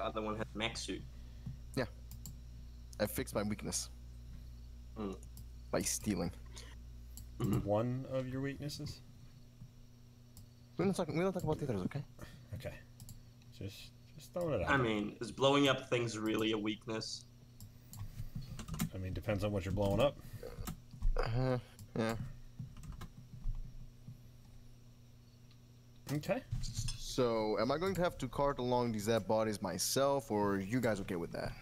the other one has mech suit. Yeah. I fixed my weakness. By stealing. One of your weaknesses? We don't talk about the others, okay? Okay. Just throwing it out. I mean, is blowing up things really a weakness? I mean, depends on what you're blowing up. Yeah. Okay. So, am I going to have to cart along these dead bodies myself, or are you guys okay with that?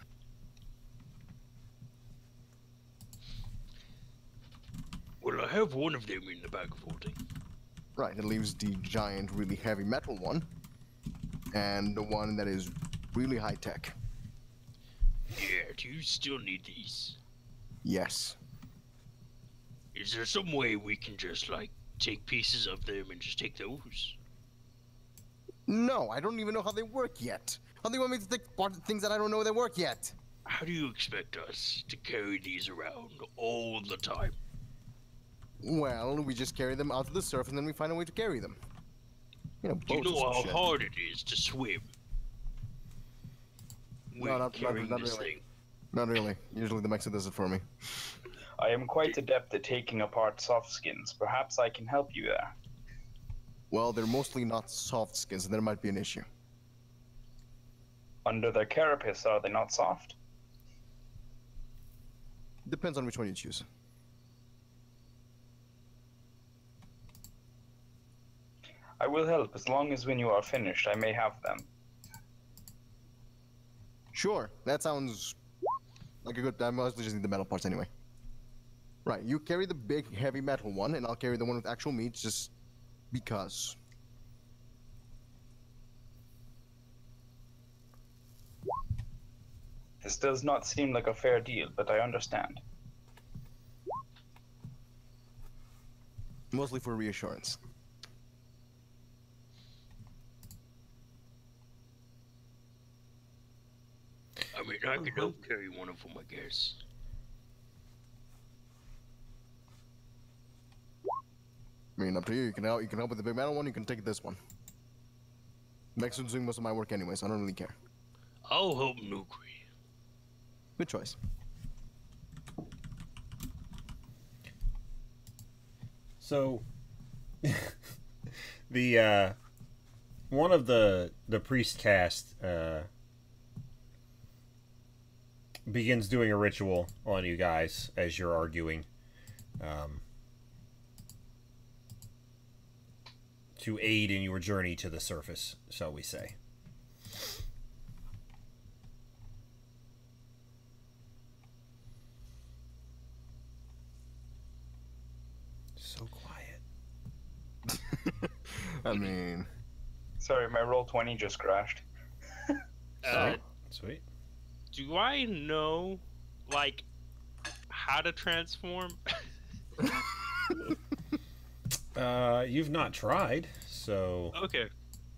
Well, I have one of them in the bag of holding. Right, it leaves the giant, really heavy metal one, and the one that is really high tech. Yeah, do you still need these? Yes. Is there some way we can just, like, take pieces of them and just take those? No, I don't even know how they work yet. How do you want me to take part of things that I don't know they work yet? How do you expect us to carry these around all the time? Well, we just carry them out to the surface and then we find a way to carry them. You know, Do you boats know or how some shit. hard it is to swim? No, not carrying this really. thing. Not really. Usually the Mexican does it for me. I am quite adept at taking apart soft skins. Perhaps I can help you there. Well, they're mostly not soft skins, and there might be an issue. Under their carapace, are they not soft? Depends on which one you choose. I will help as long as when you are finished, I may have them. Sure, that sounds like a good. I mostly just need the metal parts anyway. Right, you carry the big, heavy metal one, and I'll carry the one with actual meat, just because. This does not seem like a fair deal, but I understand. Mostly for reassurance. I mean, I can help carry one of them, I guess. I mean, up to you. You can help with the big metal one. You can take this one. Mexican's doing most of my work anyway, so I don't really care. I'll help Nukri. Good choice. So, the one of the priest cast begins doing a ritual on you guys as you're arguing, to aid in your journey to the surface, shall we say. So quiet. I mean... Sorry, my roll 20 just crashed. Sweet. Do I know, like, how to transform? You've not tried, so... Okay.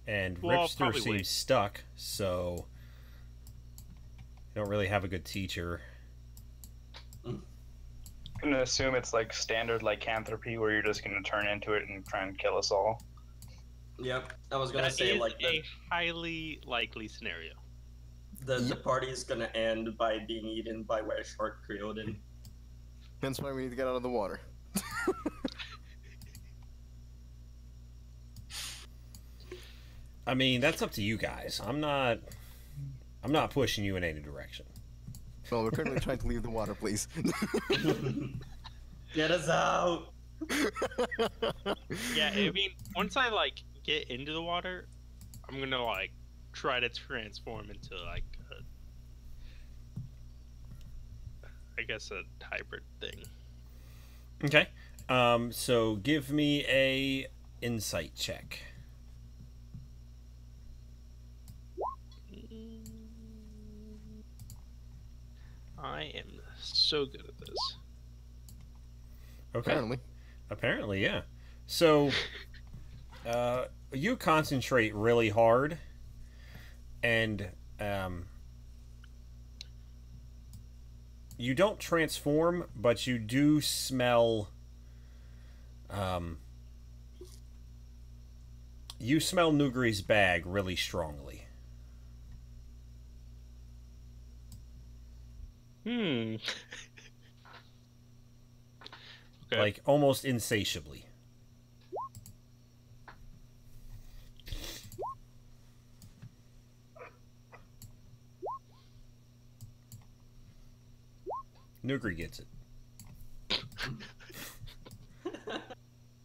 And Well, I'll Ripster probably seems wait. stuck, so... You don't really have a good teacher. I'm gonna assume it's like standard lycanthropy where you're just gonna turn into it and try and kill us all. Yep, I was gonna That say is like a highly likely scenario. the party is gonna end by being eaten by wet shark Kreodinn. Hence why we need to get out of the water. I mean, that's up to you guys. I'm not pushing you in any direction. Well, we're currently trying to leave the water, please. Get us out! Yeah, I mean, once I, like, get into the water, I'm gonna, like, try to transform into, like, I guess a hybrid thing. Okay. So give me a insight check. I am so good at this. Okay. Apparently. Apparently, yeah. So, you concentrate really hard, and you don't transform, but you do smell. You smell Nugri's bag really strongly. Hmm. Okay. Like almost insatiably. Nugri gets it.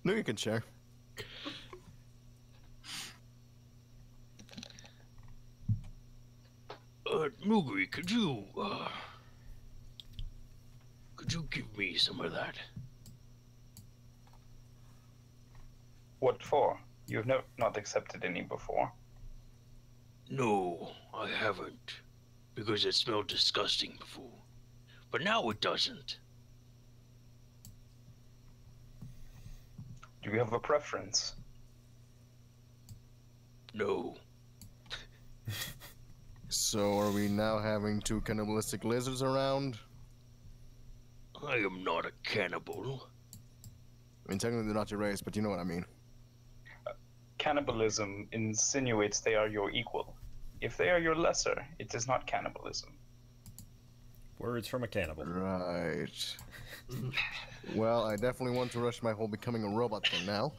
No, you can share. Mugri, could you give me some of that? What for? You've not accepted any before. No, I haven't. Because it smelled disgusting before. But now it doesn't. Do you have a preference? No. So are we now having two cannibalistic lizards around? I am not a cannibal. I mean, technically they're not your race, but you know what I mean. Cannibalism insinuates they are your equal. If they are your lesser, it is not cannibalism. Words from a cannibal. Right. Well, I definitely want to rush my whole becoming a robot thing now.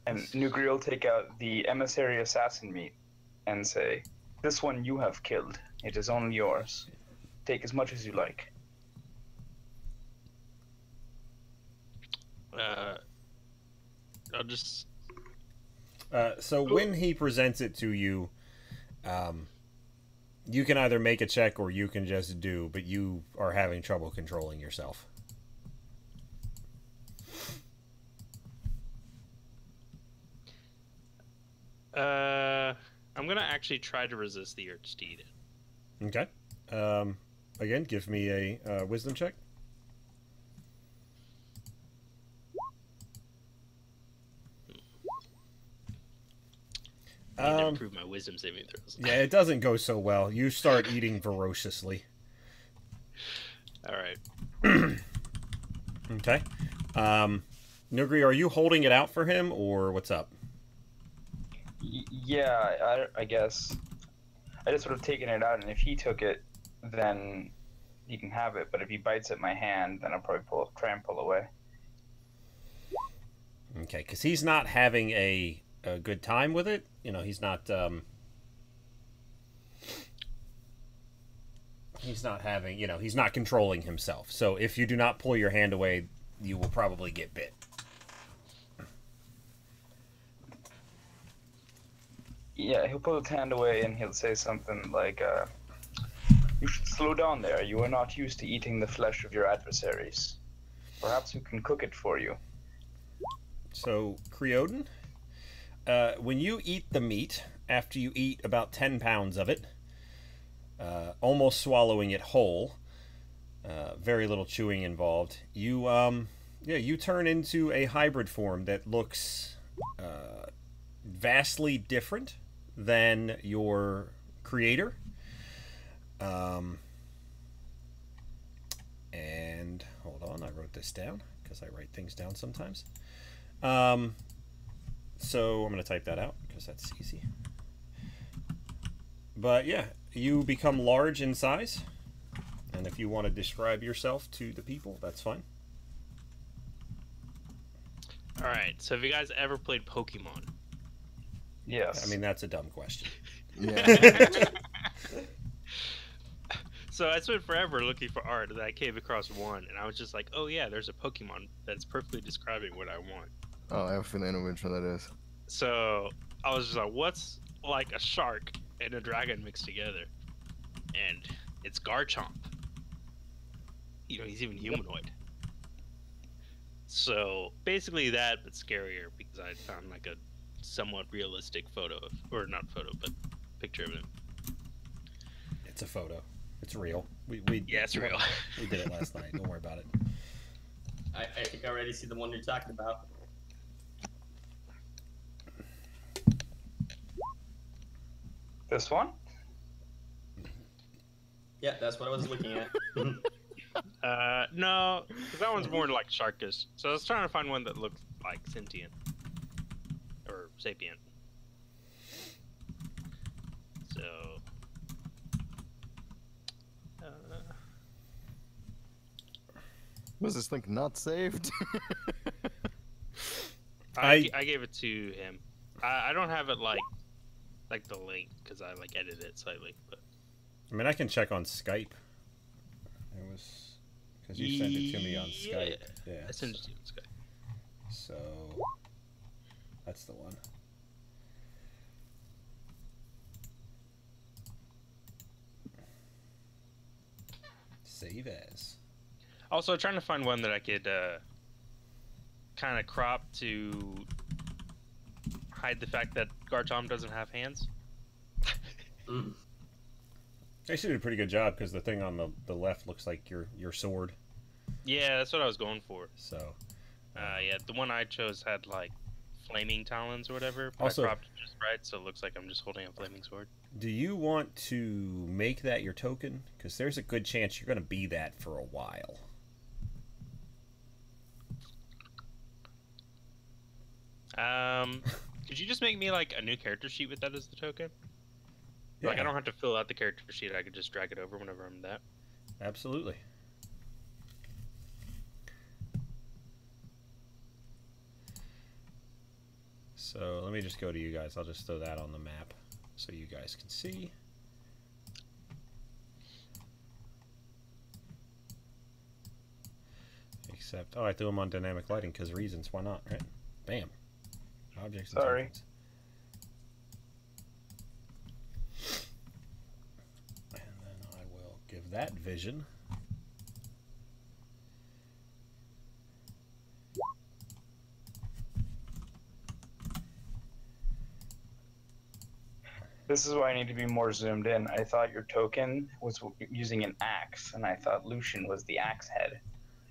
And Nugri will take out the emissary assassin meat and say, "This one you have killed. It is only yours. Take as much as you like." I'll just. So when he presents it to you, you can either make a check or you can just do, but you are having trouble controlling yourself. I'm gonna actually try to resist the urge to eat it. Okay. Again, give me a wisdom check. I need to improve my wisdom saving throws. Yeah, it doesn't go so well. You start eating ferociously. All right. Okay. Nugri, are you holding it out for him, or what's up? Yeah, I guess. I just would have taken it out, and if he took it, then he can have it. But if he bites at my hand, then I'll probably try and pull away. Okay, because he's not having a good time with it. You know, he's not having, you know, he's not controlling himself. So if you do not pull your hand away, you will probably get bit. Yeah, he'll pull his hand away and he'll say something like, "You should slow down there. You are not used to eating the flesh of your adversaries. Perhaps we can cook it for you." So, Kreodinn, when you eat the meat, after you eat about 10 pounds of it, almost swallowing it whole, very little chewing involved, you turn into a hybrid form that looks vastly different than your creator. And hold on, I wrote this down because I write things down sometimes. So I'm going to type that out because that's easy. But yeah, you become large in size. And if you want to describe yourself to the people, that's fine. All right. So have you guys ever played Pokemon? Yes. I mean, that's a dumb question. Yeah. So I spent forever looking for art, and I came across one, and I was just like, "Oh yeah, there's a Pokemon that's perfectly describing what I want." Oh, I have a feeling I know which one that is. So I was just like, "What's like a shark and a dragon mixed together?" And it's Garchomp. You know, he's even humanoid. So basically that, but scarier, because I found like a somewhat realistic photo of, or not photo, but picture of him. It's a photo. It's real. We Yeah, it's real. We did it last night. Don't worry about it. I think I already see the one you're talking about. This one? Yeah, that's what I was looking at. No, because that one's more like sharkish. So I was trying to find one that looked like sentient or sapient. So Was this link not saved? I gave it to him. I don't have it like the link because I like edited it slightly. But I mean, I can check on Skype. It was because you sent it to me on Skype. Yeah. I sent it to you on Skype. So that's the one. Save as. Also, trying to find one that I could kind of crop to hide the fact that Garchomp doesn't have hands. Actually did a pretty good job because the thing on the left looks like your sword. Yeah, that's what I was going for. So. Yeah, the one I chose had like flaming talons or whatever. But Also, I cropped it just right, so it looks like I'm just holding a flaming sword. Do you want to make that your token? Because there's a good chance you're going to be that for a while. Could you just make me like a new character sheet with that as the token? Yeah. Like I don't have to fill out the character sheet. I could just drag it over whenever I'm that. Absolutely. So let me just go to you guys. I'll just throw that on the map so you guys can see. Except, oh, I threw them on dynamic lighting because reasons. Why not, right? Bam. Objects and Sorry. tokens. And then I will give that vision. This is why I need to be more zoomed in. I thought your token was using an axe, and I thought Lucian was the axe head.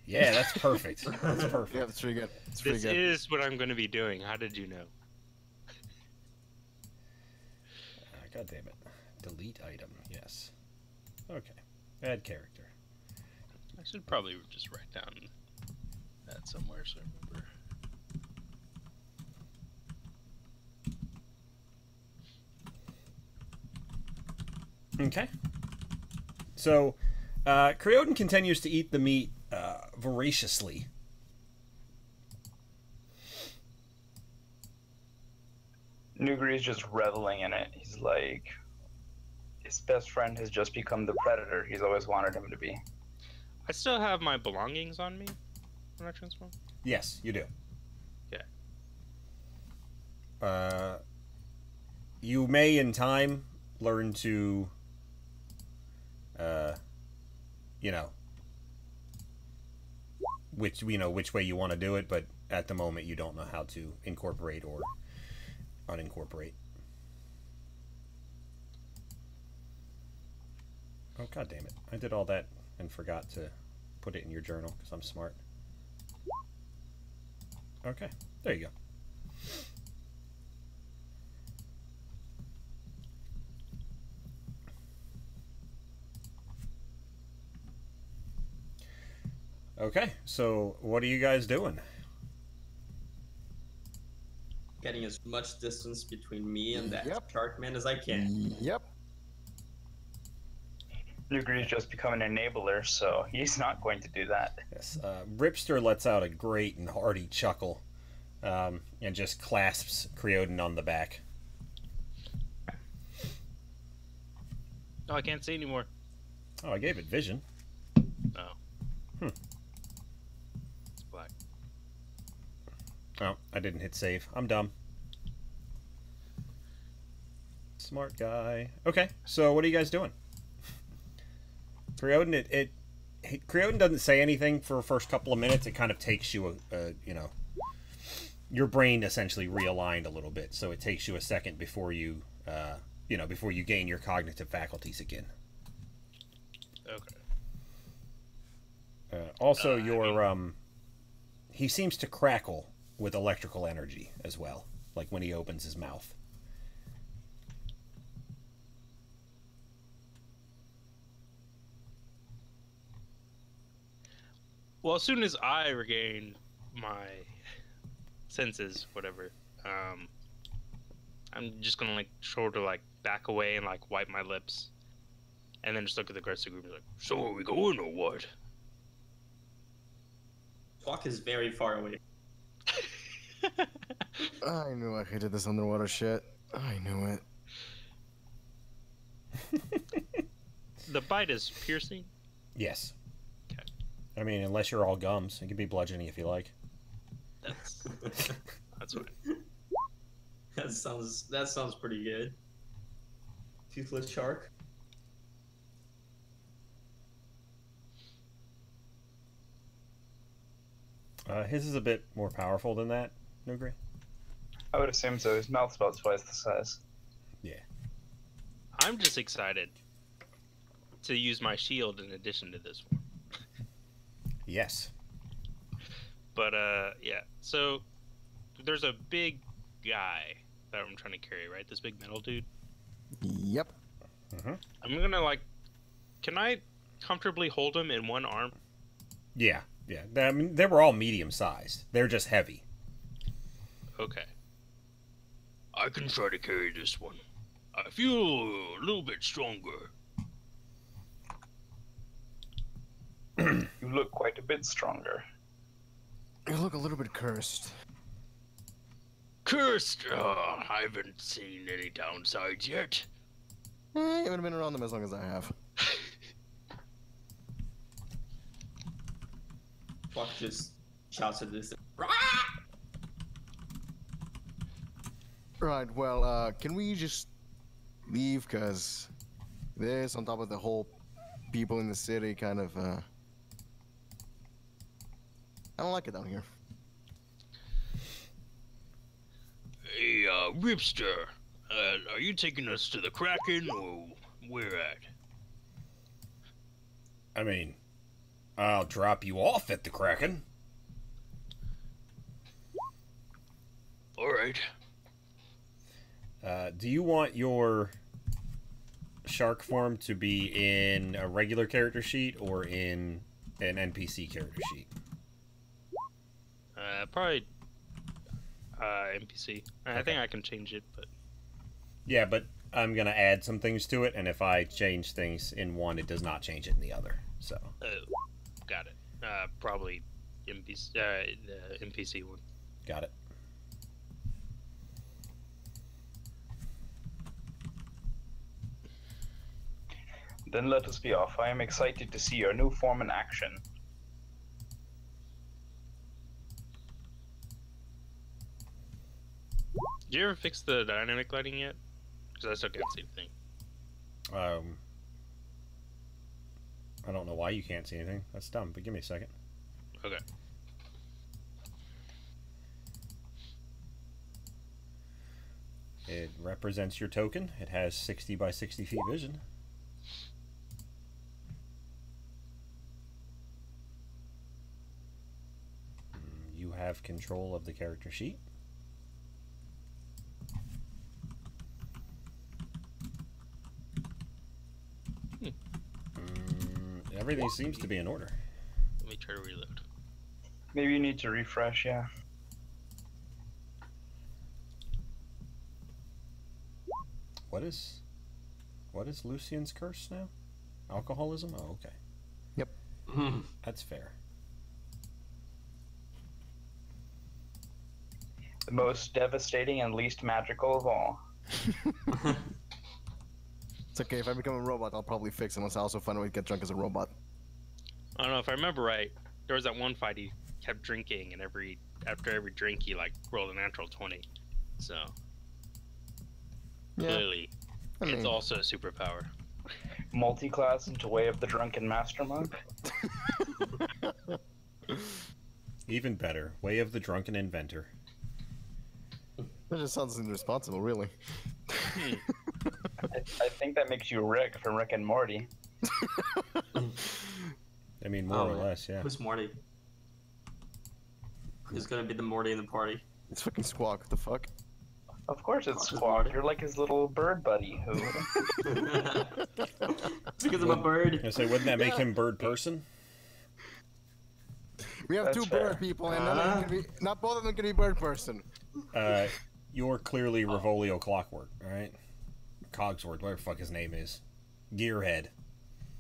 Yeah, that's perfect. That's perfect. Yeah, that's pretty good. That's pretty This good. is what I'm going to be doing. How did you know? God damn it. Delete item. Yes. Okay. Add character. I should probably just write down that somewhere so I remember. Okay. So, Kreodinn continues to eat the meat voraciously. Nugri is just reveling in it. He's like, his best friend has just become the predator he's always wanted him to be. I still have my belongings on me when I transform. Yes, you do. Yeah. You may, in time, learn to, you know, which way you want to do it, but at the moment you don't know how to incorporate or unincorporate. Oh, god damn it. I did all that and forgot to put it in your journal because I'm smart. Okay, there you go. Okay, so what are you guys doing? Getting as much distance between me and that Yep. shark man as I can. Yep. Nugri's just become an enabler, so he's not going to do that. Yes, Ripster lets out a great and hearty chuckle and just clasps Kreodinn on the back. Oh, I can't see anymore. Oh, I gave it vision. Oh. Hmm. It's black. Oh, I didn't hit save. I'm dumb. Smart guy. Okay, so what are you guys doing? Kreodinn, Kreodinn doesn't say anything for the first couple of minutes. It kind of takes you you know, your brain essentially realigned a little bit, so it takes you a second before you, you know, before you gain your cognitive faculties again. Okay. Also, he seems to crackle with electrical energy as well, like when he opens his mouth. Well, as soon as I regain my senses, whatever, I'm just gonna like sort of like back away and like wipe my lips, and then just look at the rest of the group and be like, "So are we going or what?" Squawk is very far away. I knew I hated this underwater shit. I knew it. The bite is piercing. Yes. Okay. I mean, unless you're all gums, it could be bludgeoning if you like. That's fine. That sounds pretty good. Toothless shark. His is a bit more powerful than that, Nugri. I would assume so. His mouth's about twice the size. Yeah. I'm just excited to use my shield in addition to this one. Yes. But yeah. So there's a big guy that I'm trying to carry, right? This big metal dude. Yep. Mm-hmm. I'm gonna can I comfortably hold him in one arm? Yeah. Yeah. I mean, they were all medium-sized. They're just heavy. Okay. I can try to carry this one. I feel a little bit stronger. You look quite a bit stronger. You look a little bit cursed. Cursed! I haven't seen any downsides yet. You haven't been around them as long as I have. Squawk just shouts at this. Right, well, can we just leave? Because this, on top of the whole people in the city, kind of, I don't like it down here. Hey, Ripster, are you taking us to the Kraken, or where at? I mean, I'll drop you off at the Kraken. Alright. Do you want your shark form to be in a regular character sheet or in an NPC character sheet? Probably NPC. I think I can change it, but Yeah, but I'm going to add some things to it, and if I change things in one, it does not change it in the other. So, got it. Probably NPC, the NPC one. got it. Then let us be off. I am excited to see your new form in action. Did you ever fix the dynamic lighting yet? Because I still can't see anything. I don't know why you can't see anything. That's dumb, but give me a second. Okay. It represents your token. It has 60 by 60 feet vision. You have control of the character sheet. Everything seems to be in order. Let me try to reload. Maybe you need to refresh, yeah. What is Lucian's curse now? Alcoholism? Oh, okay. Yep. That's fair. The most devastating and least magical of all. It's okay, if I become a robot, I'll probably fix it once I also find a way to get drunk as a robot. I don't know if I remember right. There was that one fight he kept drinking, and after every drink he rolled a natural 20. So clearly, it's also a superpower. Multi-class into Way of the Drunken Master Monk. Even better, Way of the Drunken Inventor. That just sounds irresponsible, really. I think that makes you Rick from Rick and Morty. I mean, more or less, yeah. Who's Morty? Who's gonna be the Morty in the party? It's fucking Squawk, what the fuck? Of course it's Squawk. You're like his little bird buddy who... It's because I'm a bird. I say, wouldn't that make him bird person? We have That's two fair. bird people, and none of them can be, not both of them can be bird person. You're clearly Revolio Clockwork, right? Cogsworth, whatever the fuck his name is. Gearhead.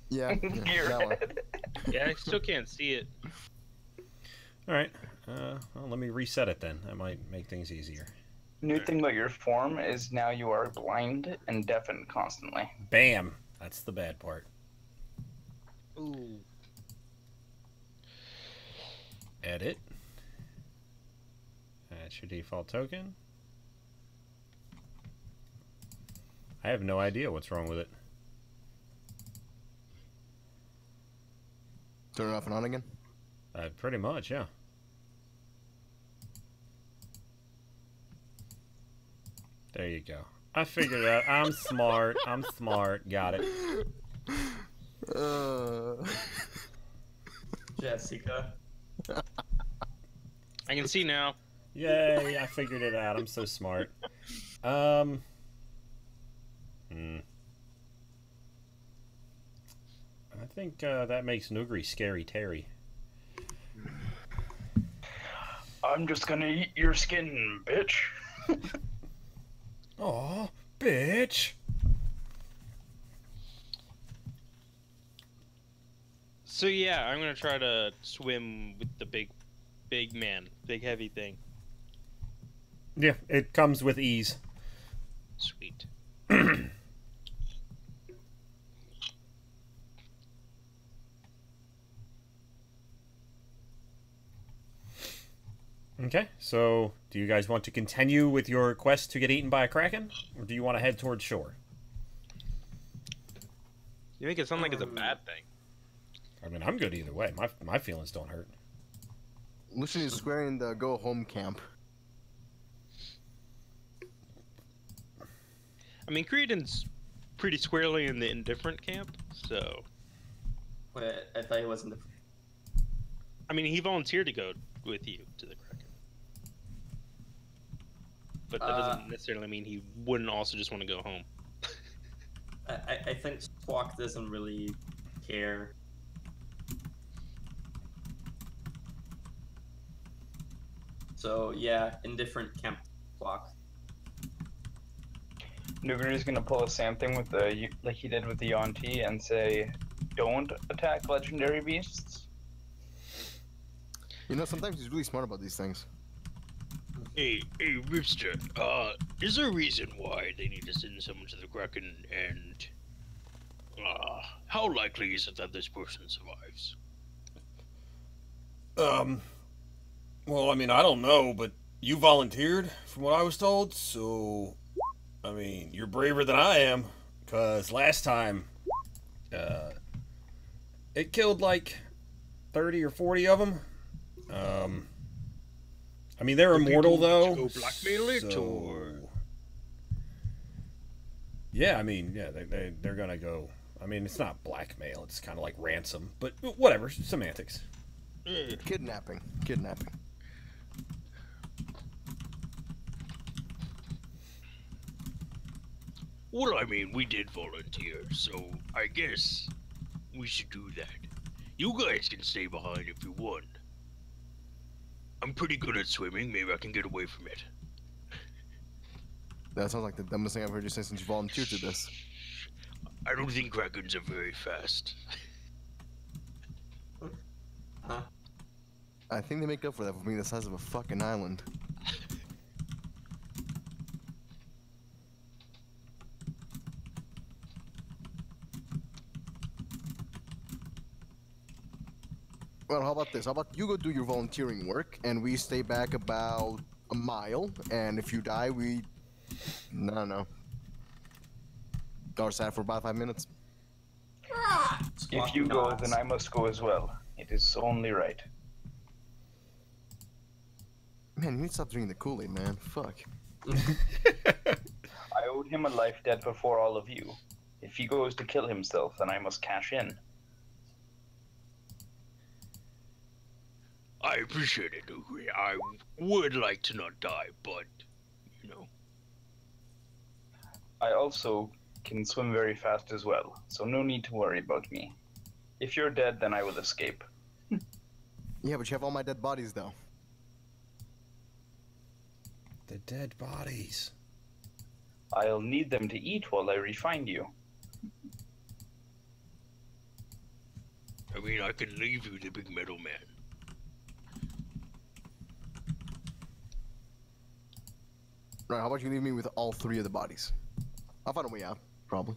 Yeah, that one. Yeah, I still can't see it. All right. Well, let me reset it then. That might make things easier. New thing about your form is now you are blind and deafened constantly. Bam. That's the bad part. Ooh. Edit. That's your default token. I have no idea what's wrong with it. Turn it off and on again. Pretty much, yeah. There you go. I figured out. I'm smart. I'm smart. Got it. Jessica. I can see now. Yay! I figured it out. I'm so smart. I think that makes Nugri scary Terry. I'm just gonna eat your skin, bitch. Aw, bitch. So yeah, I'm gonna try to swim with the big man, big heavy thing. Yeah, it comes with ease. Sweet. Okay, so do you guys want to continue with your quest to get eaten by a kraken, or do you want to head towards shore? You make it sound like it's a bad thing. I mean, I'm good either way. My feelings don't hurt. Lucian is squaring the go home camp. I mean, Kreodinn's pretty squarely in the indifferent camp, so... Wait, I thought he wasn't the... I mean, he volunteered to go with you to the Kraken. But that doesn't necessarily mean he wouldn't also just want to go home. I think Squawk doesn't really care. So, yeah, indifferent camp Squawk. Nuger is gonna pull the same thing with the like he did with the Yonti and say, "Don't attack legendary beasts." You know, sometimes he's really smart about these things. Hey, Ripster, is there a reason why they need to send someone to the Kraken, and, how likely is it that this person survives? Well, I mean, I don't know, but you volunteered, from what I was told, so... I mean, you're braver than I am, because last time, it killed like 30 or 40 of them. I mean, they're immortal, though. Go blackmail it, so... or... Yeah, I mean, yeah, they're gonna go... I mean, it's not blackmail, it's kind of like ransom, but whatever, semantics. Kidnapping. Kidnapping. Well, I mean, we did volunteer, so I guess we should do that. You guys can stay behind if you want. I'm pretty good at swimming, maybe I can get away from it. That sounds like the dumbest thing I've heard you say since you volunteered to this. I don't think Krakens are very fast. Huh? I think they make up for that for being the size of a fucking island. Well, how about this? How about you go do your volunteering work, and we stay back about a mile, and if you die, we... No. Are sad for about 5 minutes. If you go, then I must go as well. It is only right. Man, you need to stop drinking the Kool-Aid, man. Fuck. I owed him a life debt before all of you. If he goes to kill himself, then I must cash in. I appreciate it, Ugri. I would like to not die, but, you know. I also can swim very fast as well, so no need to worry about me. If you're dead, then I will escape. Yeah, but you have all my dead bodies, though. The dead bodies. I'll need them to eat while I refine you. I mean, I can leave you the big metal man. Right, how about you leave me with all 3 of the bodies? I'll find a way out, probably.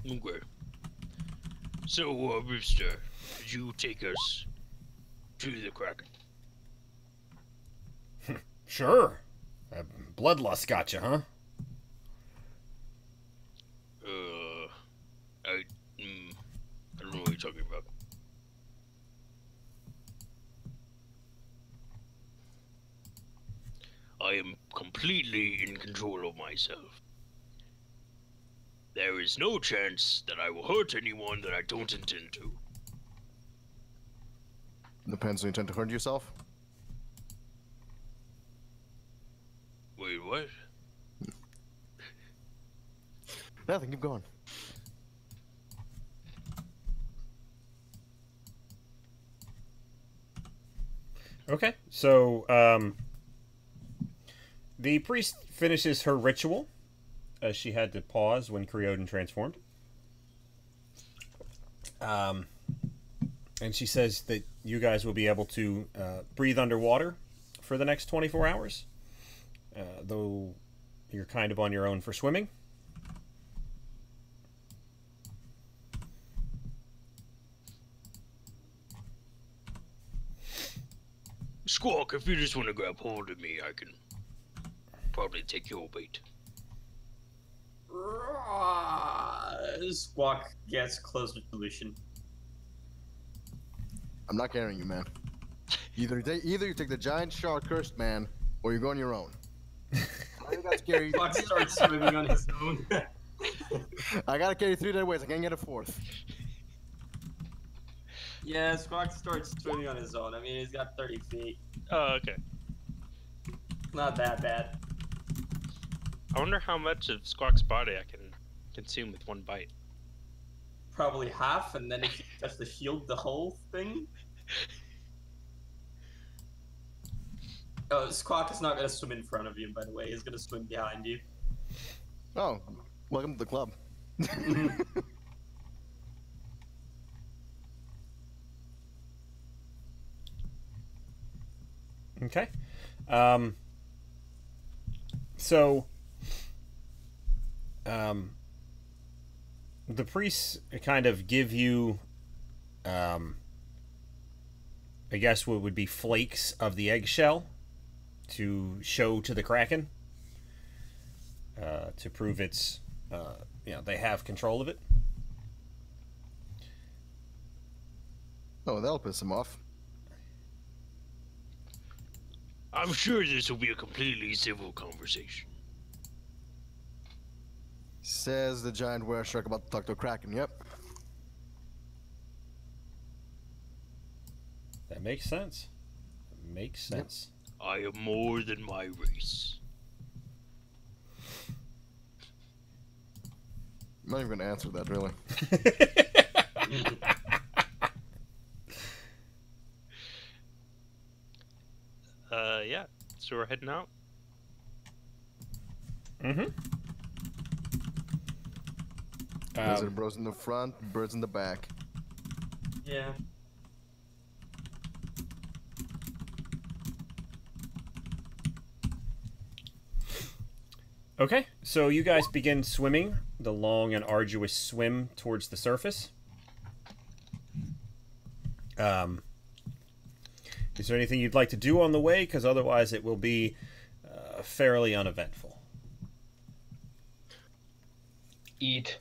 Okay. So, Rooster, could you take us to the Kraken? Sure. Bloodlust got you, huh? I don't know what you're talking about. I am completely in control of myself. There is no chance that I will hurt anyone that I don't intend to. Depends on you intend to hurt yourself. Wait, what? Nothing, keep going. Okay, so the priest finishes her ritual, as she had to pause when Kreodinn transformed. And she says that you guys will be able to breathe underwater for the next 24 hours, though you're kind of on your own for swimming. Squawk, if you just want to grab hold of me, I can probably take your bait. Squawk gets closer to Lucian. I'm not carrying you, man. Either you take the giant shark cursed man, or you go on your own. I got scary. Squawk starts swimming on his own. I gotta carry 3 dead weights. I can't get a 4th. Yeah, Squawk starts swimming on his own. I mean, he's got 30 feet. Oh, okay. Not that bad. I wonder how much of Squawk's body I can consume with one bite. Probably half, and then if you touch the shield, the whole thing. Oh, Squawk is not going to swim in front of you, by the way. He's going to swim behind you. Oh, welcome to the club. Okay. So, the priests kind of give you, I guess what would be flakes of the eggshell to show to the Kraken, to prove it's, they have control of it. Oh, that'll piss him off. I'm sure this will be a completely civil conversation. Says the giant were shark about to talk to a Kraken. Yep. That makes sense. Makes sense. I am more than my race. I'm not even gonna answer that, really. Yeah. So we're heading out. Mm-hmm. Lizard bros in the front, birds in the back. Yeah. Okay, so you guys begin swimming the long and arduous swim towards the surface. Is there anything you'd like to do on the way? Because otherwise it will be fairly uneventful. Eat.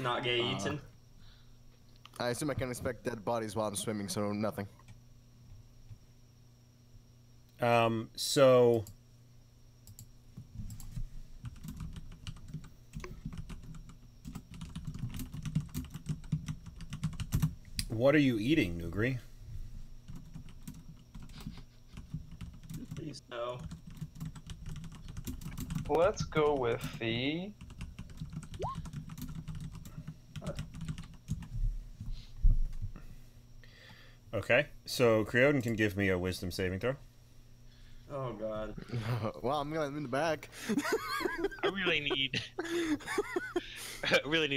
Not get eaten. I assume I can inspect dead bodies while I'm swimming, so nothing. So what are you eating, Nugri? Please no. Let's go with the... Okay, so Kreodinn can give me a wisdom saving throw. Oh god. Well, I'm in the back. I really need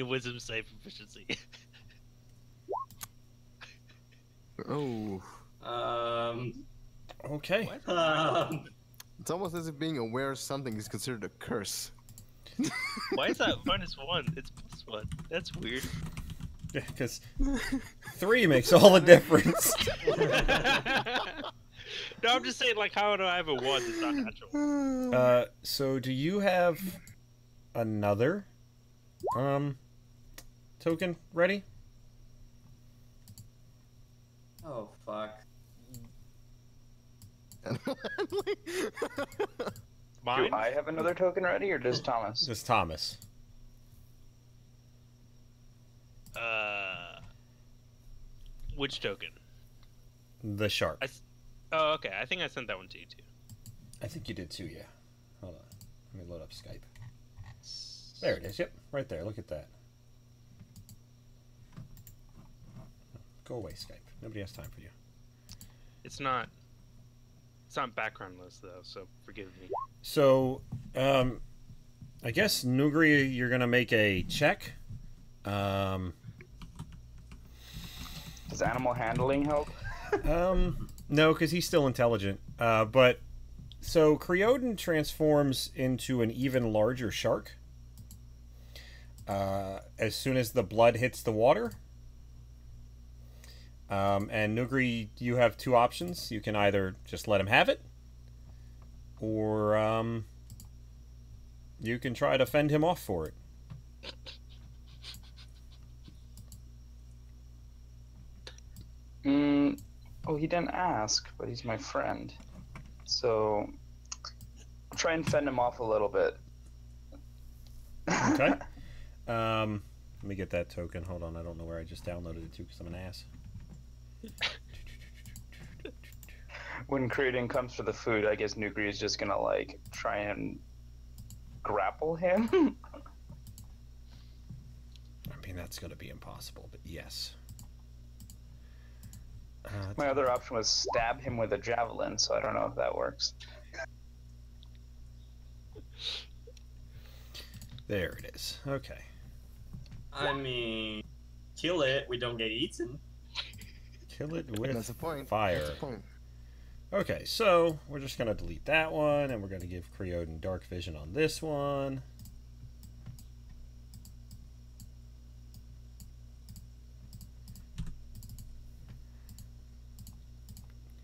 wisdom save proficiency. Oh. Okay. What? It's almost as if being aware of something is considered a curse. Why is that -1? It's +1. That's weird. Yeah, because 3 makes all the difference. No, I'm just saying, like, how do I have a 1 that's not natural? So do you have another token ready? Oh fuck. Mine? Do I have another token ready, or does Thomas? Just Thomas. Which token? The shark. Oh, okay. I think I sent that one to you too. I think you did too, yeah. Hold on. Let me load up Skype. There it is. Yep, right there. Look at that. Go away, Skype. Nobody has time for you. It's not background list though, so forgive me. So, I guess Nugri, you're gonna make a check. Does animal handling help? No, because he's still intelligent. But so Kreodinn transforms into an even larger shark. As soon as the blood hits the water. And Nugri, you have two options. You can either just let him have it, or you can try to fend him off for it. Oh, he didn't ask, but he's my friend. So, I'll try and fend him off a little bit. Okay. Let me get that token. Hold on, I don't know where I just downloaded it to because I'm an ass. When Kreodinn comes for the food, I guess Nugri is just gonna, like, try and grapple him. I mean, that's going to be impossible, but yes. My other option was stab him with a javelin, so I don't know if that works. There it is. Okay. I mean, kill it. We don't get eaten. Kill it with That's the point. fire. That's the point. Okay, so we're just going to delete that one, and we're going to give Kreodinn dark vision on this one.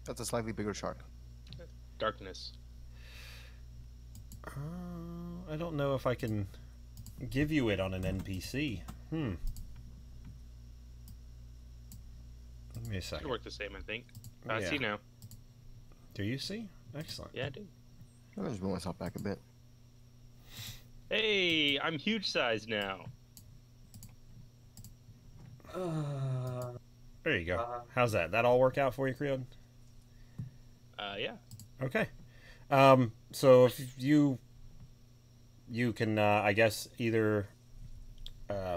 That's a slightly bigger shark. Darkness. I don't know if I can give you it on an NPC. Give me a Should second. work the same, I think. I Yeah. see now. Do you see? Excellent. Yeah, I do. I'll just move myself back a bit. Hey, I'm huge size now. There you go. How's that? That all work out for you, Kreodinn? Yeah. Okay. So if you can, I guess, either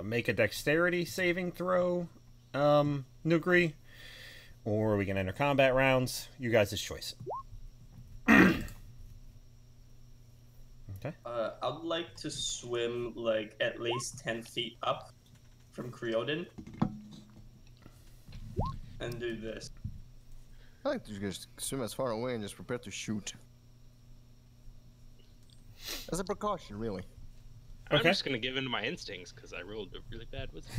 make a dexterity saving throw, Nugri, or we can enter combat rounds. You guys' choice. Okay. I'd like to swim like at least 10 feet up from Kreodinn and do this. I like to just swim as far away and just prepare to shoot. As a precaution, really. I'm Okay. just gonna give in to my instincts because I rolled a really bad wisdom.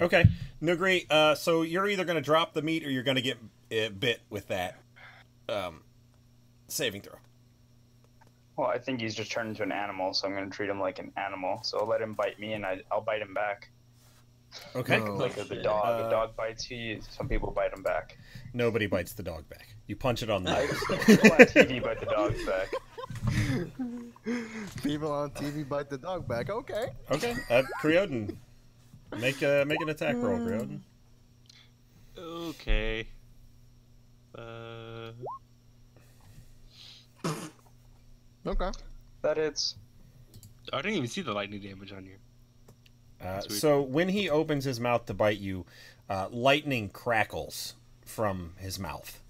Okay. Nugri, so you're either going to drop the meat or you're going to get bit with that saving throw. Well, I think he's just turned into an animal, so I'm gonna treat him like an animal. So I'll let him bite me, and I'll bite him back. Okay. No. Like the dog. A dog bites you, some people bite him back. Nobody bites the dog back. You punch it on the nose. People on TV bite the dogs back. People on TV bite the dog back. Okay. Okay. Kreodinn, make an attack roll, Kreodinn. Okay. Okay. That it's. I didn't even see the lightning damage on here. Sweet. So when he opens his mouth to bite you, lightning crackles from his mouth.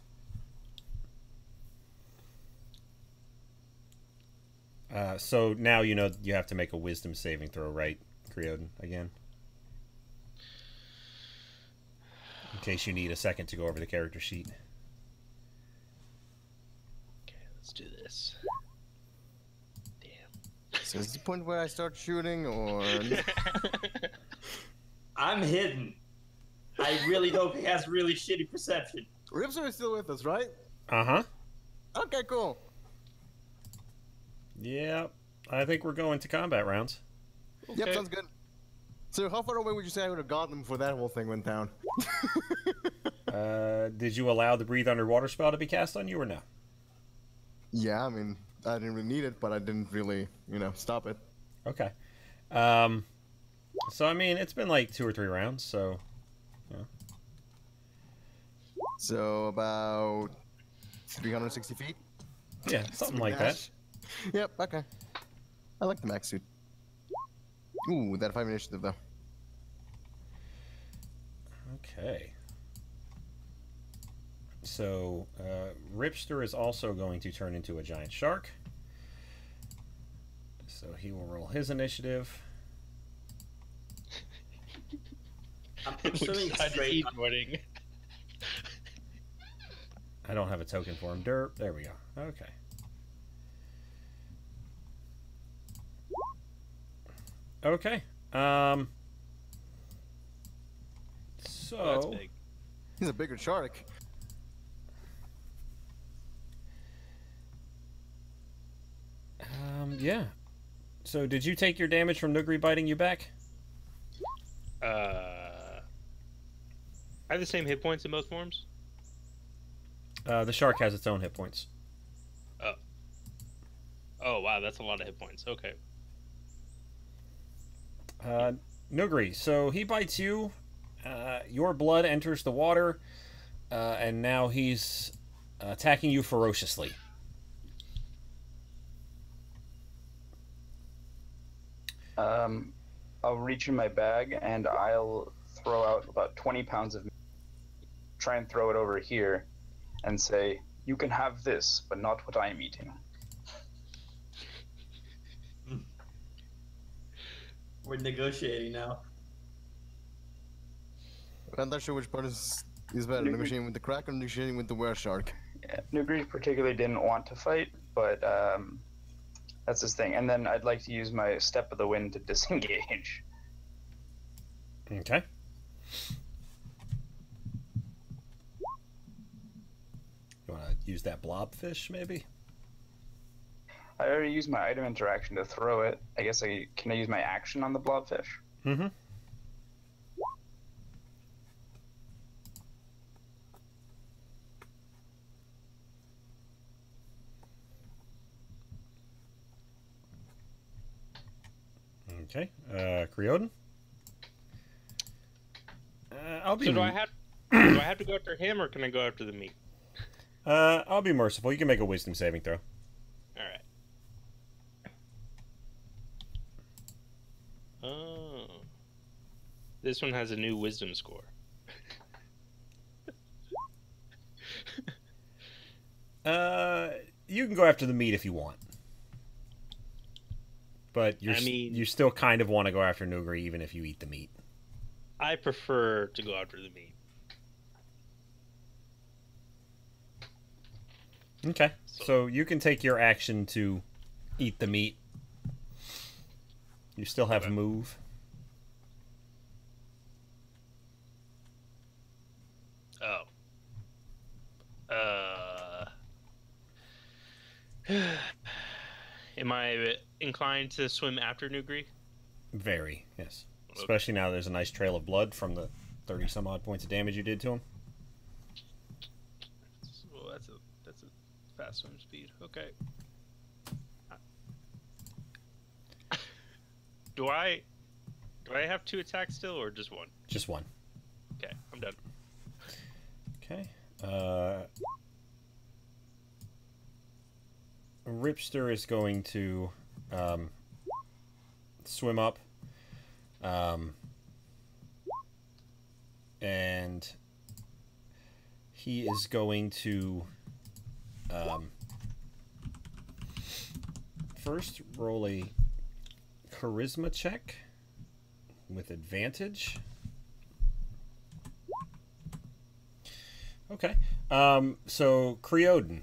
So now you know you have to make a wisdom saving throw, right, Kreodinn, again? case you need a second to go over the character sheet. Okay, let's do this. Damn. So is this the point where I start shooting, or? I'm hidden. I really hope he has really shitty perception. Ripster is still with us, right? Uh-huh. Okay, cool. Yeah, I think we're going to combat rounds. Yep, Okay. sounds good. So how far away would you say I would have gotten them before that whole thing went down? Did you allow the breathe underwater spell to be cast on you or no? Yeah, I mean, I didn't really need it, but I didn't really, stop it. Okay. So, I mean, it's been like 2 or 3 rounds, so... Yeah. So about 360 feet? Yeah, something like that. Yep, okay. I like the max suit. Ooh, that 5 initiative though. Okay. So, Ripster is also going to turn into a giant shark. So he will roll his initiative. I'm Which swimming side is straight. he pointing? I don't have a token for him. Derp. There we go. Okay. Okay. Oh, that's So big. He's a bigger shark. yeah. So did you take your damage from Nugri biting you back? I have the same hit points in both forms. The shark has its own hit points. Oh wow, that's a lot of hit points. Okay. Nugri, so he bites you. Your blood enters the water, and now he's attacking you ferociously. I'll reach in my bag and I'll throw out about 20 pounds of meat. Try and throw it over here and say, "You can have this, but not what I'm eating." We're negotiating now. I'm not sure which part is better, negotiating with the crack or negotiating with the were shark. Yeah, Nugri particularly didn't want to fight, but that's his thing. And then I'd like to use my step of the wind to disengage. Okay. You want to use that blobfish, maybe? I already used my item interaction to throw it. I guess can I use my action on the blobfish? Mm-hmm. Okay. Kreodinn? I'll be. So do I have to go after him, or can I go after the meat? I'll be merciful. You can make a wisdom saving throw. All right. Oh, this one has a new wisdom score. You can go after the meat if you want. But you still kind of want to go after Nugri even if you eat the meat. I prefer to go after the meat. Okay. So you can take your action to eat the meat. You still have move. Oh. Am I inclined to swim after Nugri? Very, yes. Okay. Especially now there's a nice trail of blood from the 30 some odd points of damage you did to him. Well, that's a fast swim speed. Okay. Do I have 2 attacks still, or just 1? Just 1. Okay, I'm done. Okay. Ripster is going to swim up. And he is going to first roll a charisma check with advantage. Okay. So Kreodinn,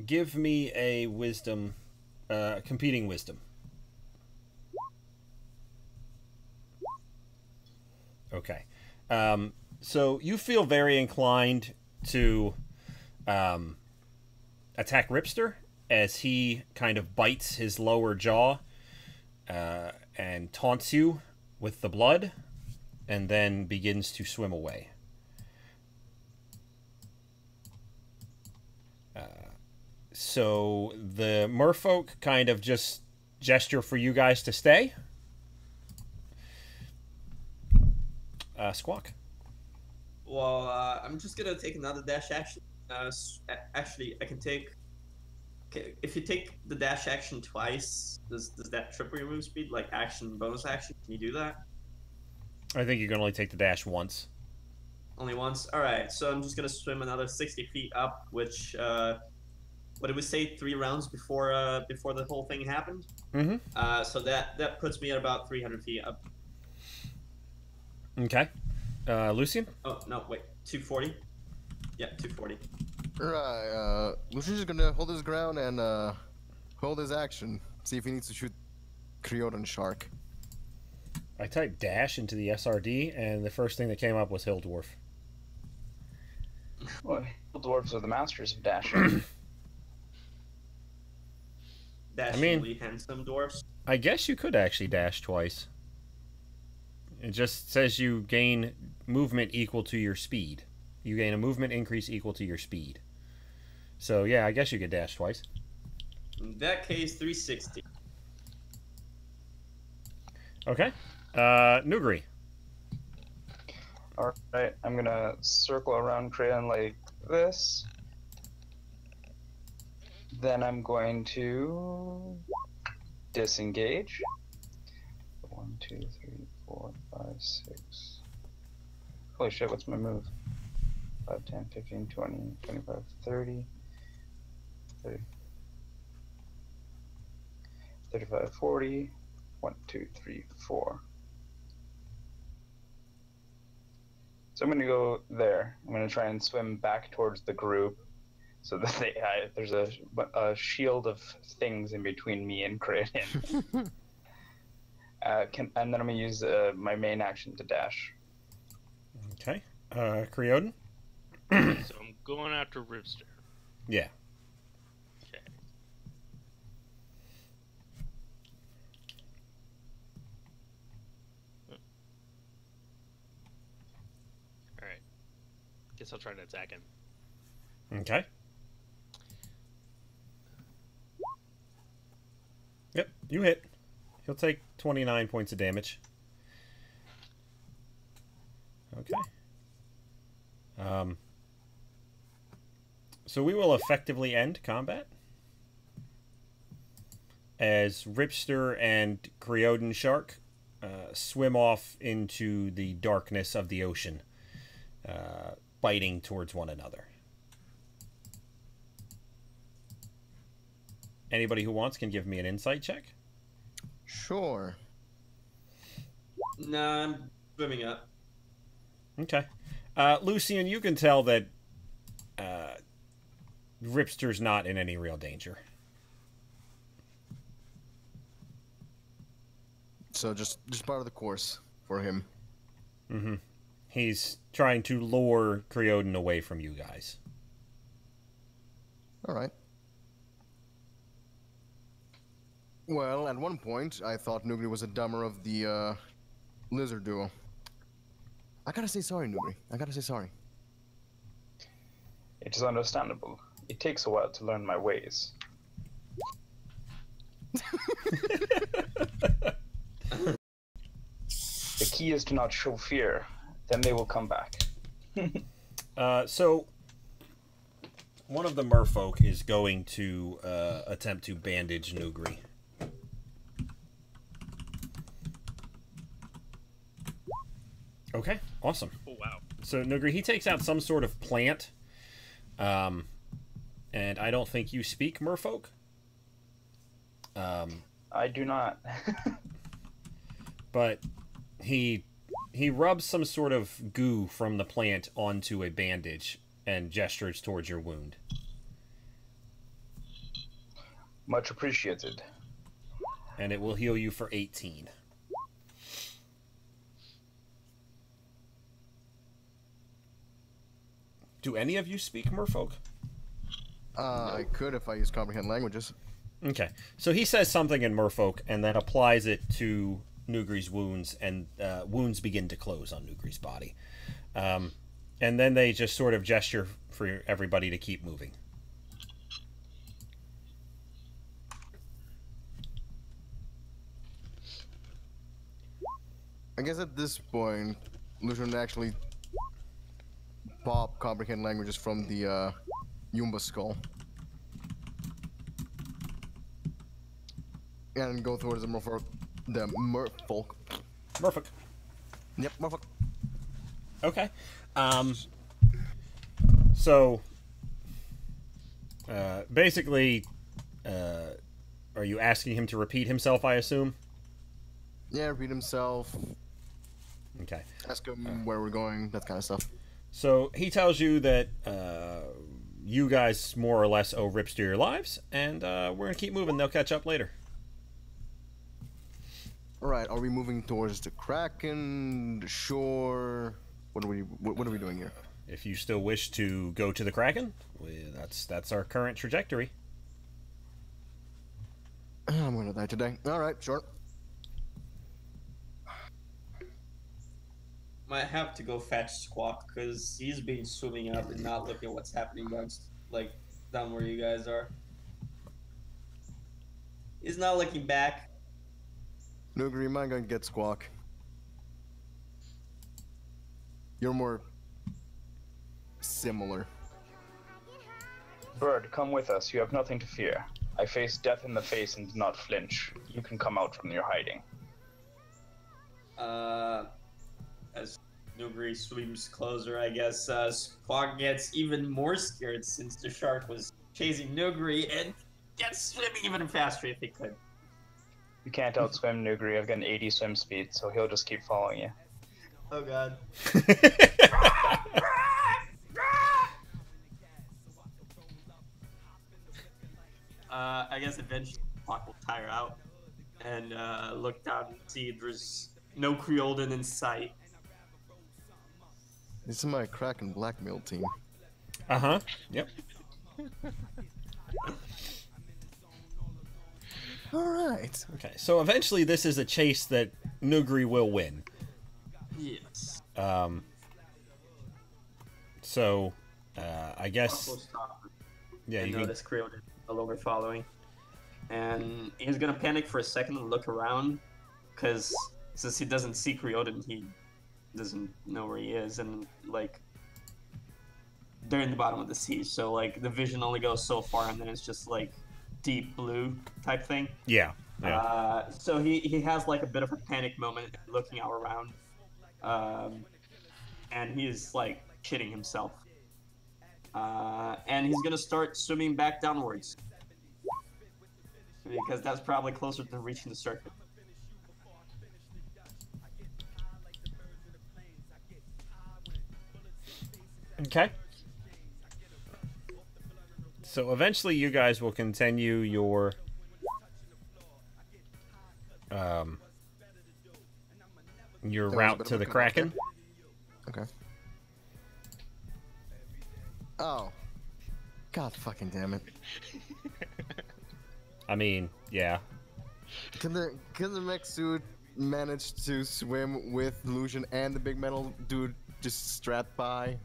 give me a wisdom, competing wisdom. Okay. So you feel very inclined to attack Ripster as he kind of bites his lower jaw and taunts you with the blood and then begins to swim away. So the merfolk kind of just gesture for you guys to stay. Squawk. Well, I'm just gonna take another dash action. Actually, I can take. Okay, if you take the dash action twice, does that triple your move speed? Like action, bonus action? Can you do that? I think you can only take the dash once. Only once? Alright, so I'm just gonna swim another 60 feet up, which, what did we say, 3 rounds before the whole thing happened? Mm-hmm. So that puts me at about 300 feet up. Okay. Lucian? Oh, no, wait, 240? Yeah, 240. Right, Lucian's just gonna hold his ground and, hold his action. See if he needs to shoot Kreodinn Shark. I typed dash into the SRD, and the first thing that came up was Hill Dwarf. Well, dwarves are the masters of dashing. Dashingly handsome dwarfs. I guess you could actually dash twice. It just says you gain movement equal to your speed. You gain a movement increase equal to your speed. So, yeah, I guess you could dash twice. In that case, 360. Okay. Nugri. Alright, I'm gonna circle around Kreodinn like this. Then I'm going to disengage. 1, 2, 3, 4, 5, 6. Holy shit, what's my move? 5, 10, 15, 20, 25, 30, 30, 35, 40. 1, 2, 3, 4. So I'm gonna go there. I'm gonna try and swim back towards the group, so that there's a shield of things in between me and Kreodinn. And then I'm gonna use my main action to dash. Okay. Kreodinn? So I'm going after Ripster. Yeah. Okay. Alright. Guess I'll try to attack him. Okay. Yep, you hit. He'll take 29 points of damage. Okay. So we will effectively end combat as Ripster and Kreodinn Shark swim off into the darkness of the ocean, biting towards one another. Anybody who wants can give me an insight check. Sure. Nah, I'm swimming up. Okay. Lucian, you can tell that Ripster's not in any real danger. So just part of the course for him. Mm-hmm. He's trying to lure Kreodinn away from you guys. All right. Well, at one point, I thought Nugri was a dumber of the lizard duo. I gotta say sorry, Nugri. I gotta say sorry. It is understandable. It takes a while to learn my ways. The key is to not show fear, then they will come back. So, one of the merfolk is going to attempt to bandage Nugri. Okay, awesome. Oh, wow. So, Nugri, he takes out some sort of plant. And I don't think you speak merfolk. I do not. But he He rubs some sort of goo from the plant onto a bandage and gestures towards your wound. Much appreciated. And it will heal you for 18. Do any of you speak merfolk? I could if I use comprehend languages. Okay. So he says something in merfolk and then applies it to Nugri's wounds, and wounds begin to close on Nugri's body. And then they just sort of gesture for everybody to keep moving. I guess at this point, Lucian actually pop comprehend languages from the Yumba skull. And go towards the merfolk. Merfolk. Yep, merfolk. Okay. So, basically, are you asking him to repeat himself, I assume? Yeah, repeat himself. Okay. Ask him where we're going, that kind of stuff. So, he tells you that you guys more or less owe Ripster your lives, and we're going to keep moving. They'll catch up later. Alright, are we moving towards the Kraken, the shore? What are we doing here? If you still wish to go to the Kraken, that's our current trajectory. I'm gonna die today. Alright, sure. Might have to go fetch Squawk because he's been swimming up and not looking at what's happening down where you guys are. He's not looking back. Nugri, am I gonna get Squawk? You're more similar. Bird, come with us. You have nothing to fear. I face death in the face and do not flinch. You can come out from your hiding. As Nugri swims closer, I guess Squawk gets even more scared since the shark was chasing Nugri and gets swimming even faster if he could. You can't outswim Nugri. I've got an 80 swim speed, so he'll just keep following you. Oh god. I guess eventually Squawk will tire out and look down and see there's no Kreodinn in sight. This is my Kraken blackmail team. Uh-huh. Yep. Alright. Okay, so eventually this is a chase that Nugri will win. Yes. So, I guess... Yeah, I you can... notice Kreodinn no longer following. And he's gonna panic for a second and look around, because since he doesn't see Kreodinn, he doesn't know where he is, and, like, they're in the bottom of the sea, so, like, the vision only goes so far, and then it's just, like, deep blue type thing. Yeah. So he has, like, a bit of a panic moment looking out around, and he's, like, shitting himself. And he's gonna start swimming back downwards, because that's probably closer to reaching the surface. Okay. So eventually you guys will continue your route to the Kraken. Okay. Oh. God fucking damn it. I mean, yeah. Can the mech suit manage to swim with Lucian and the big metal dude just strapped by?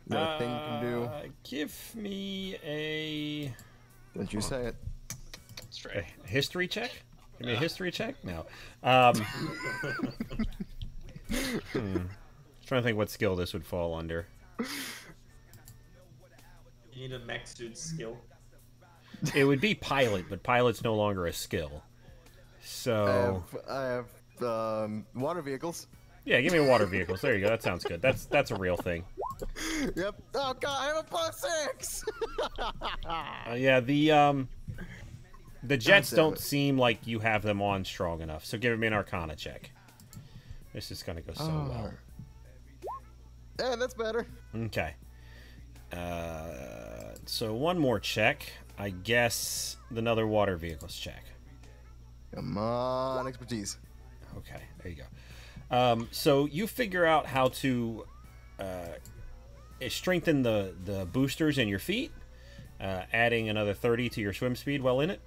Is that a thing you can do? Give me a... Don't you say it. A history check? Give me a history check? No. Trying to think what skill this would fall under. You need a mech suit skill. It would be pilot, but pilot's no longer a skill. So... I have water vehicles. Yeah, give me water vehicles. There you go. That sounds good. That's a real thing. Yep. Oh god, I have a +6. Yeah, the jets don't seem like you have them on strong enough. So give me an Arcana check. This is gonna go so well. Yeah, that's better. Okay. So one more check. I guess another water vehicles check. Come on, expertise. Okay, there you go. So you figure out how to strengthen the boosters in your feet, adding another 30 to your swim speed while in it.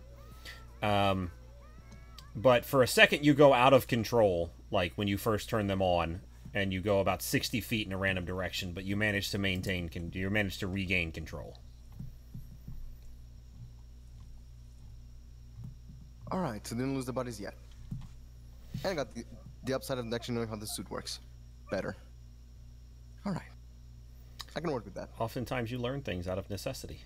But for a second, you go out of control, like when you first turn them on, and you go about 60 feet in a random direction, but you manage to regain control. All right, so didn't lose the bodies yet. And got the upside of actually knowing how the suit works. Better. All right. I can work with that. Oftentimes you learn things out of necessity.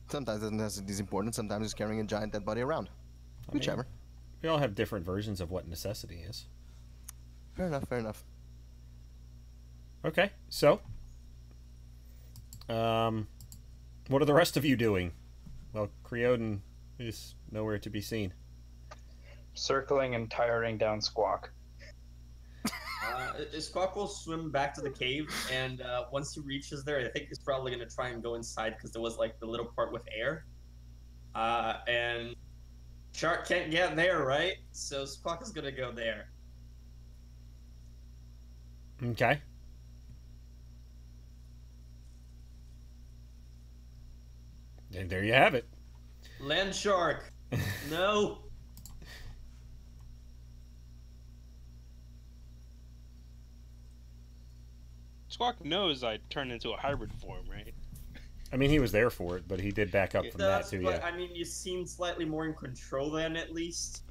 Sometimes the necessity is important, sometimes it's carrying a giant dead body around. Whichever. We all have different versions of what necessity is. Fair enough, fair enough. Okay, so what are the rest of you doing? Well, Kreodinn is nowhere to be seen. Circling and tiring down Squawk. Squawk will swim back to the cave, and once he reaches there, I think he's probably going to try and go inside because there was like the little part with air. And Shark can't get there, right? So Squawk is going to go there. Okay. And there you have it. Land Shark. No. Squawk knows I turned into a hybrid form, right? I mean, he was there for it, but he did back up from that too, but, yeah. I mean, you seem slightly more in control then, at least.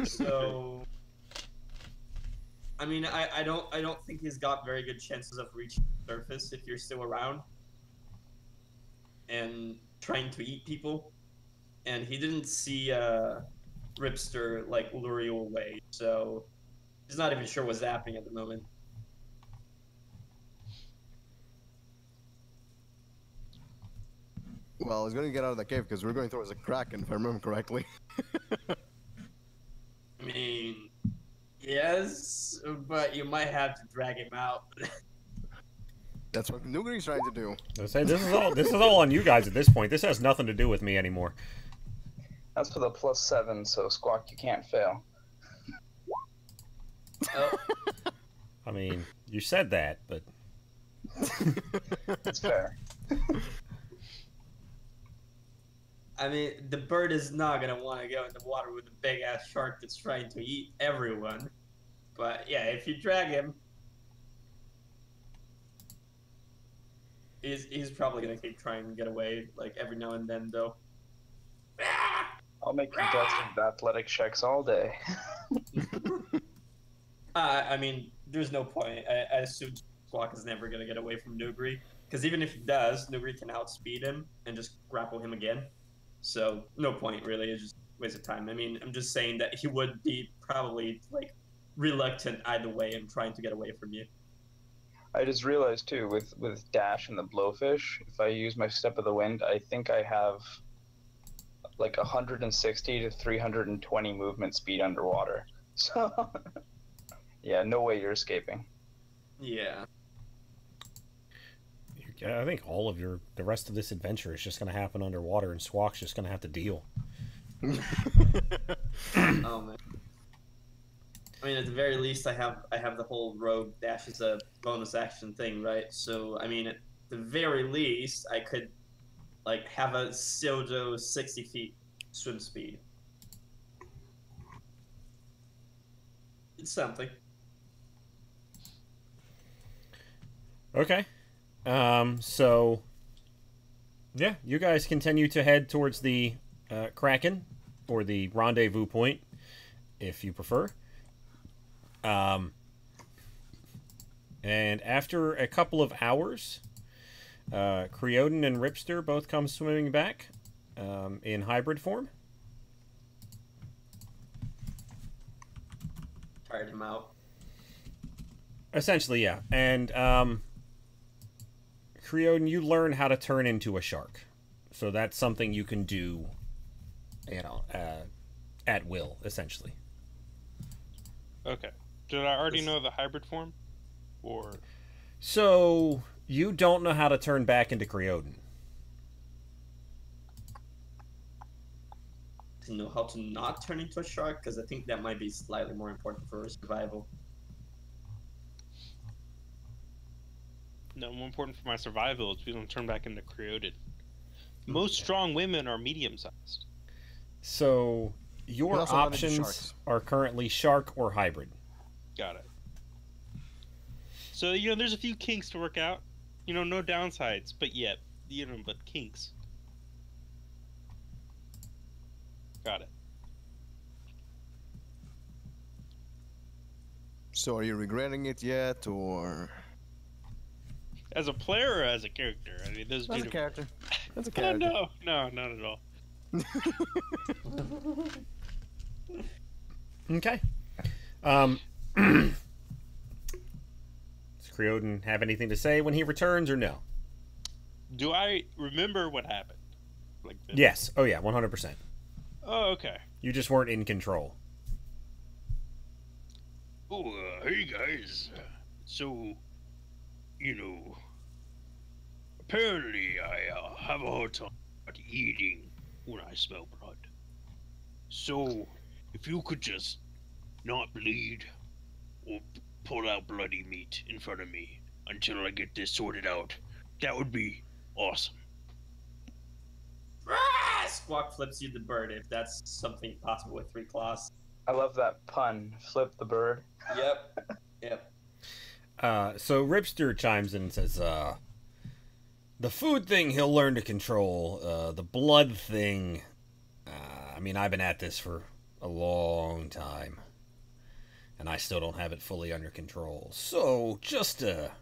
So, I mean, I don't think he's got very good chances of reaching the surface if you're still around and trying to eat people. And he didn't see Ripster like lure you away, so he's not even sure what's happening at the moment. Well, he's going to get out of the cave because we're going towards a kraken, if I remember correctly. I mean, yes, but you might have to drag him out. That's what Nugri's trying to do. I was saying, this is all on you guys at this point. This has nothing to do with me anymore. That's for the +7, so Squawk, you can't fail. Oh. I mean, you said that, but It's fair. I mean, the bird is not gonna want to go in the water with a big ass shark that's trying to eat everyone. But yeah, if you drag him, he's probably gonna keep trying to get away, like every now and then, though. I'll make contested athletic checks all day. I mean, there's no point. I assume Squawk is never gonna get away from Nugri, because even if he does, Nugri can outspeed him and just grapple him again. So no point really. It's just a waste of time. I mean, I'm just saying that he would be probably like reluctant either way in trying to get away from you. I just realized too, with Dash and the Blowfish, if I use my Step of the Wind, I think I have like 160 to 320 movement speed underwater. So yeah, no way you're escaping. Yeah. I think all of the rest of this adventure is just going to happen underwater, and Squawk's just going to have to deal. Oh man. I mean, at the very least, I have the whole rogue dash as a bonus action thing, right? So I mean, at the very least, I could like have a pseudo 60 feet swim speed. It's something. Okay. So, yeah, you guys continue to head towards the Kraken, or the rendezvous point, if you prefer. And after a couple of hours, Kreodinn and Ripster both come swimming back in hybrid form. Tired him out. Essentially, yeah. And Kreodinn, you learn how to turn into a shark. So that's something you can do, you know, at will, essentially. Okay. Did I already know the hybrid form? Or So you don't know how to turn back into Kreodinn. To know how to not turn into a shark, because I think that might be slightly more important for survival. no, more important for my survival is we don't turn back into Kreodinn. Most strong women are medium-sized. So your You're also not into options sharks. are currently shark or hybrid. Got it. So, there's a few kinks to work out. No downsides, but yet, but kinks. Got it. So are you regretting it yet, or As a player or as a character? I mean, those as a two. character? As a Oh, character. no, not at all. Okay. Does Kreodinn have anything to say when he returns, or no? Do I remember what happened? Like this? Yes. Oh yeah, 100%. Oh, okay. You just weren't in control. Oh, hey guys. So, apparently I have a hard time eating when I smell blood. So, if you could just not bleed or pull out bloody meat in front of me until I get this sorted out, that would be awesome. Squawk flips you the bird if that's something possible with 3 claws. I love that pun. Flip the bird. Yep. So Ripster chimes in and says, the food thing he'll learn to control. The blood thing, I've been at this for a long time, and I still don't have it fully under control. So, just a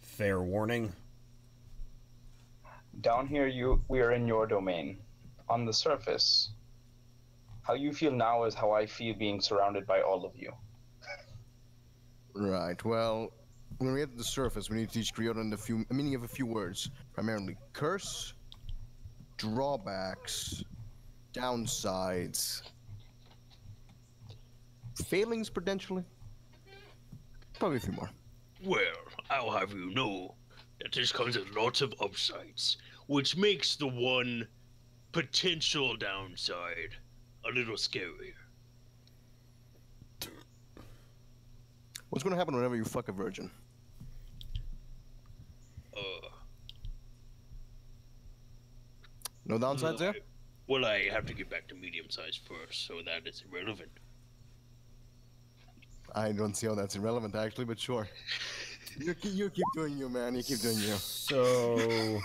fair warning. Down here, we are in your domain. On the surface, how you feel now is how I feel being surrounded by all of you. Right. Well, when we get to the surface, we need to teach Kreodinn the meaning of a few words. Primarily curse, drawbacks, downsides, failings potentially. Probably a few more. Well, I'll have you know that this comes with lots of upsides, which makes the one potential downside a little scarier. What's going to happen whenever you fuck a virgin? No downsides there? Well, I have to get back to medium size first, so that is irrelevant. I don't see how that's irrelevant, actually, but sure. You keep doing you, man. You keep doing you. So,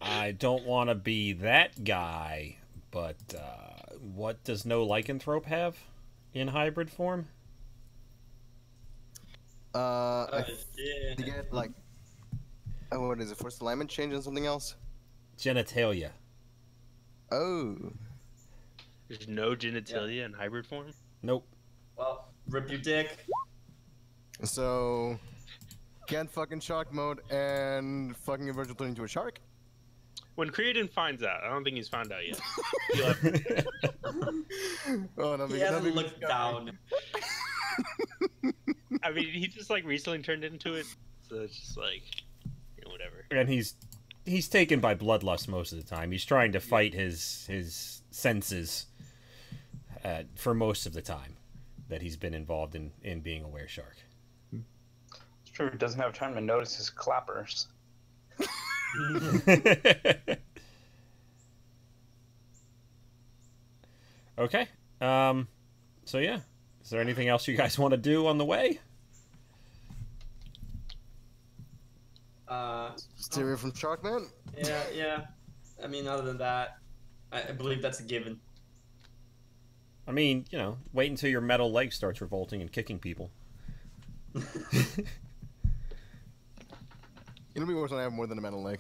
I don't want to be that guy, but what does no lycanthrope have in hybrid form? I get like, what is it? First alignment change and something else? Genitalia. Oh. There's no genitalia in hybrid form? Nope. Well, rip your dick. So, can't fucking shark mode and fucking a virgin turn into a shark? When Kreodinn finds out, I don't think he's found out yet. Oh, He hasn't looked down. I mean, he just recently turned into it, so it's just whatever. And he's taken by bloodlust most of the time. He's trying to fight his senses for most of the time that he's been involved in being a were-shark. It's true, he doesn't have time to notice his clappers. Okay. So yeah. Is there anything else you guys want to do on the way? Stereo from Sharkman? Yeah. I mean, other than that, I believe that's a given. I mean, wait until your metal leg starts revolting and kicking people. It'll be worse when I have more than a metal leg.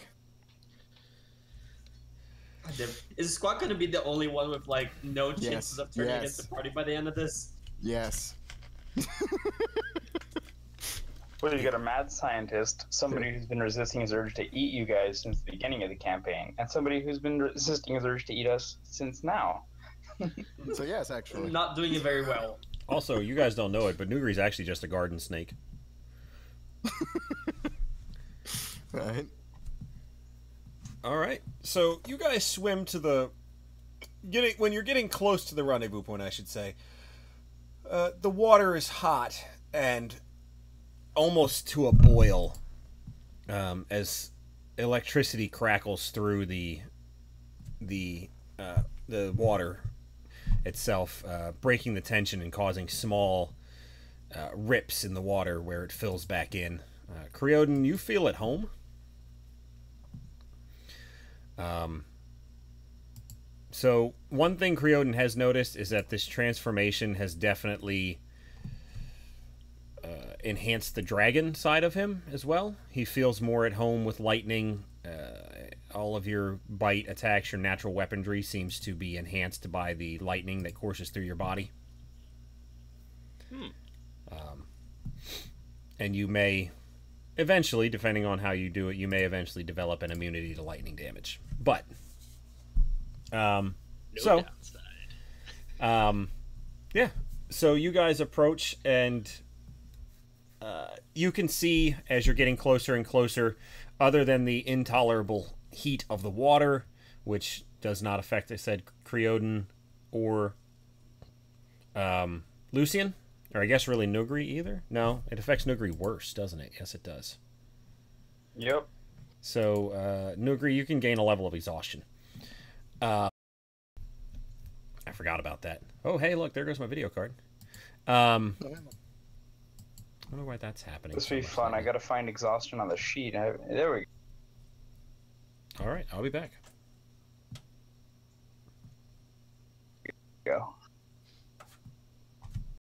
Is Squawk gonna be the only one with no chances of turning against the party by the end of this? Yes. Well, you got a mad scientist, somebody who's been resisting his urge to eat you guys since the beginning of the campaign, and somebody who's been resisting his urge to eat us since now. So yes, actually. Not doing it very well. Also, you guys don't know it, but Nugri's actually just a garden snake. Right. All right. So you guys swim to the when you're getting close to the rendezvous point, I should say. The water is hot and almost to a boil as electricity crackles through the water itself, breaking the tension and causing small rips in the water where it fills back in. Kreodinn, you feel at home. So one thing Kreodinn has noticed is that this transformation has definitely enhanced the dragon side of him as well. He feels more at home with lightning. All of your bite attacks, your natural weaponry seems to be enhanced by the lightning that courses through your body. And you may eventually, depending on how you do it, you may eventually develop an immunity to lightning damage. But No so downside. yeah, so you guys approach, and you can see as you're getting closer and closer, other than the intolerable heat of the water, which does not affect, I said, Kreodinn or Lucian, or I guess really Nugri either. No, it affects Nugri worse, doesn't it? Yes, it does. Yep. So Nugri, you can gain a level of exhaustion. I forgot about that. Oh, hey, look, there goes my video card. I wonder why that's happening. This so will be much fun. lately. I gotta find exhaustion on the sheet. There we go. All right, I'll be back.